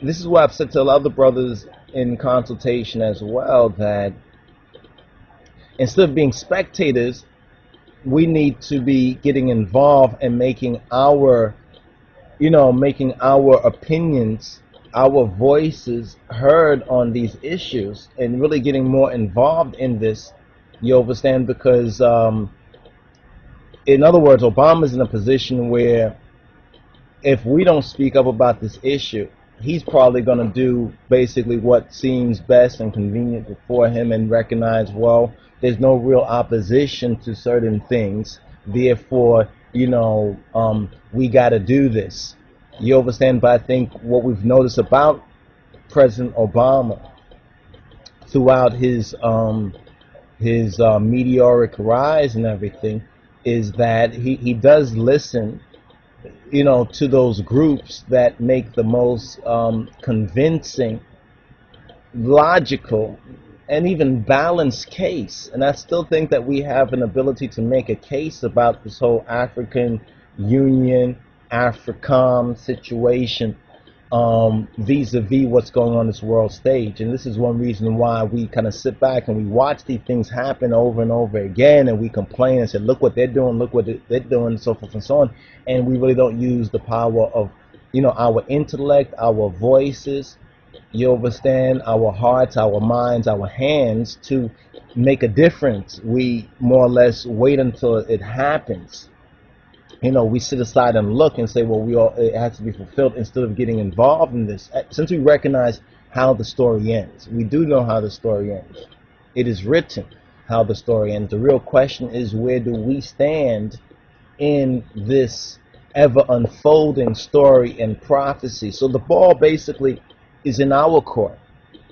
this is what I've said to a lot of the brothers in consultation as well, that instead of being spectators, we need to be getting involved and making our, making our opinions, our voices heard on these issues, and really getting more involved in this. You understand? Because, in other words, Obama's in a position where if we don't speak up about this issue, he's probably going to do basically what seems best and convenient for him and recognize, well, there's no real opposition to certain things, therefore, we got to do this. You understand? But I think what we've noticed about President Obama throughout his meteoric rise and everything is that he does listen, to those groups that make the most convincing, logical, and even balanced case. And I still think that we have an ability to make a case about this whole African Union, Africomm situation, vis-a-vis what's going on in this world stage. And this is one reason why we kind of sit back and we watch these things happen over and over again, and we complain and say, look what they're doing, look what they're doing, and so forth and so on. And we really don't use the power of, our intellect, our voices, you understand, our hearts, our minds, our hands to make a difference. We more or less wait until it happens. We sit aside and look and say, well, it has to be fulfilled, instead of getting involved in this. Since we recognize how the story ends, we do know how the story ends. It is written how the story ends. The real question is, where do we stand in this ever unfolding story and prophecy? So the ball basically is in our court,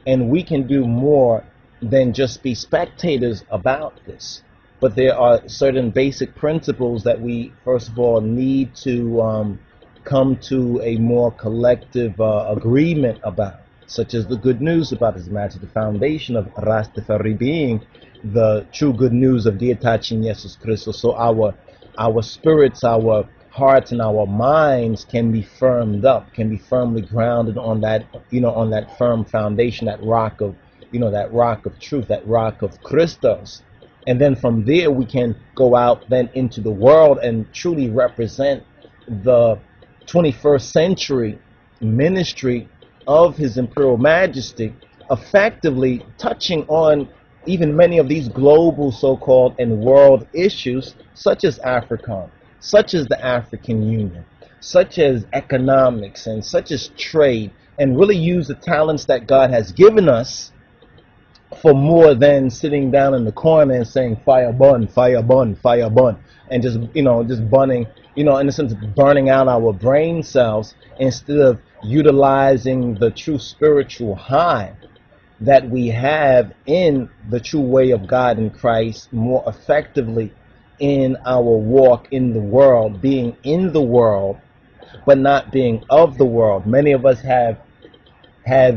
and we can do more than just be spectators about this. But there are certain basic principles that we, first of all, need to come to a more collective agreement about, such as the good news about His Majesty, the foundation of Rastafari being the true good news of Dietachin Jesus Christus. So our spirits, our hearts, and our minds can be firmed up, can be firmly grounded on that, on that firm foundation, that rock of, that rock of truth, that rock of Christos. And then from there we can go out then into the world and truly represent the 21st century ministry of His Imperial Majesty, effectively touching on even many of these global so-called and world issues, such as Africom, such as the African Union, such as economics, and such as trade, and really use the talents that God has given us for more than sitting down in the corner and saying fire burn, fire burn, fire burn, and just just burning, in a sense, burning out our brain cells, instead of utilizing the true spiritual high that we have in the true way of God in Christ more effectively in our walk in the world, being in the world but not being of the world. Many of us have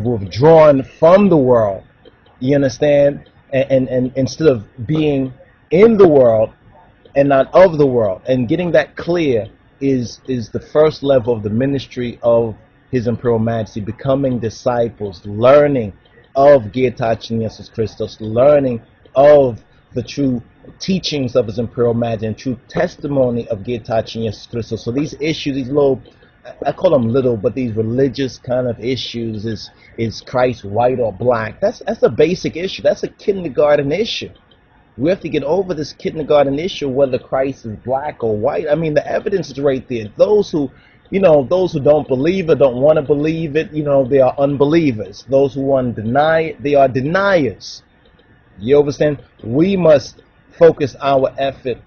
withdrawn from the world, you understand, and instead of being in the world and not of the world. And getting that clear is the first level of the ministry of His Imperial Majesty, becoming disciples, learning of Dietachin Jesus Christus, learning of the true teachings of His Imperial Majesty and true testimony of Dietachin Jesus Christus. So these issues, these little, I call them little, but these religious kind of issues, is Christ white or black? That's a basic issue. That's a kindergarten issue. We have to get over this kindergarten issue, whether Christ is black or white. I mean, the evidence is right there. Those who don't believe it, don't want to believe it, they are unbelievers. Those who want to deny it, they are deniers. You understand? We must focus our effort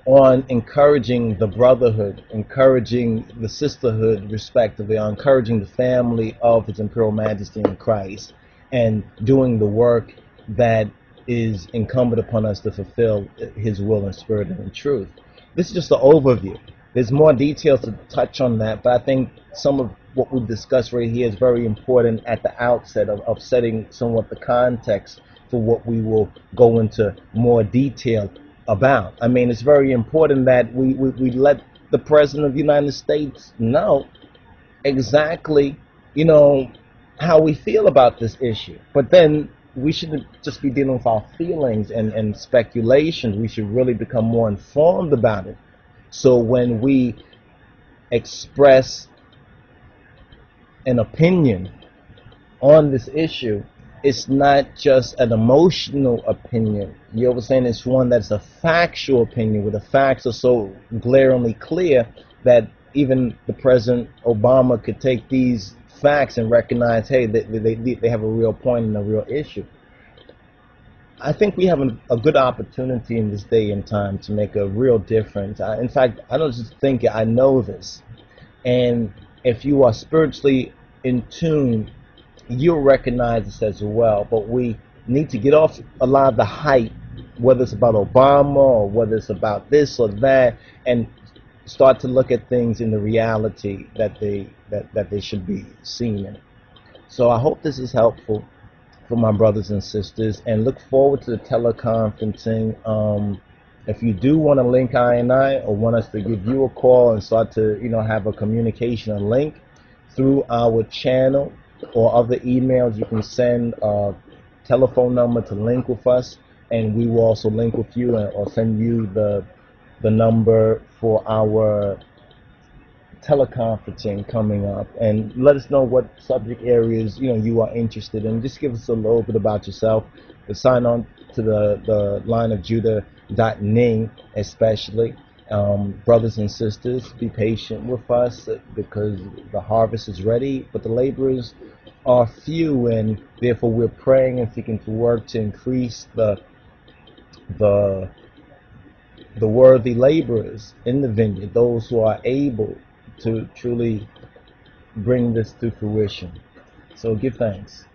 on encouraging the brotherhood, encouraging the sisterhood, respectively, or encouraging the family of His Imperial Majesty in Christ, and doing the work that is incumbent upon us to fulfill His will in spirit and in truth. This is just an overview. There's more details to touch on that, but I think some of what we've discussed right here is very important at the outset of setting somewhat the context for what we will go into more detail about. I mean, it's very important that we let the President of the United States know exactly you know, how we feel about this issue. But then we shouldn't just be dealing with our feelings and speculations. We should really become more informed about it. So when we express an opinion on this issue, it's not just an emotional opinion. You know what I'm saying? It's one that's a factual opinion, where the facts are so glaringly clear that even the President Obama could take these facts and recognize, hey, they have a real point and a real issue. I think we have a good opportunity in this day and time to make a real difference. In fact, I don't just think it, I know this. And if you are spiritually in tune, you'll recognize this as well. But we need to get off a lot of the hype, whether it's about Obama or whether it's about this or that, and start to look at things in the reality that they should be seen in. So I hope this is helpful for my brothers and sisters, and look forward to the teleconferencing. If you do want to link I or want us to give you a call and start to have a communication, a link through our channel or other emails, you can send a telephone number to link with us, and we will also link with you or send you the number for our teleconferencing coming up, and let us know what subject areas you are interested in. Just give us a little bit about yourself. Sign on to the line of Judah.ning, especially. Brothers and sisters, be patient with us because the harvest is ready, but the laborers are few, and therefore we're praying and seeking to work to increase the worthy laborers in the vineyard, those who are able to truly bring this to fruition. So give thanks.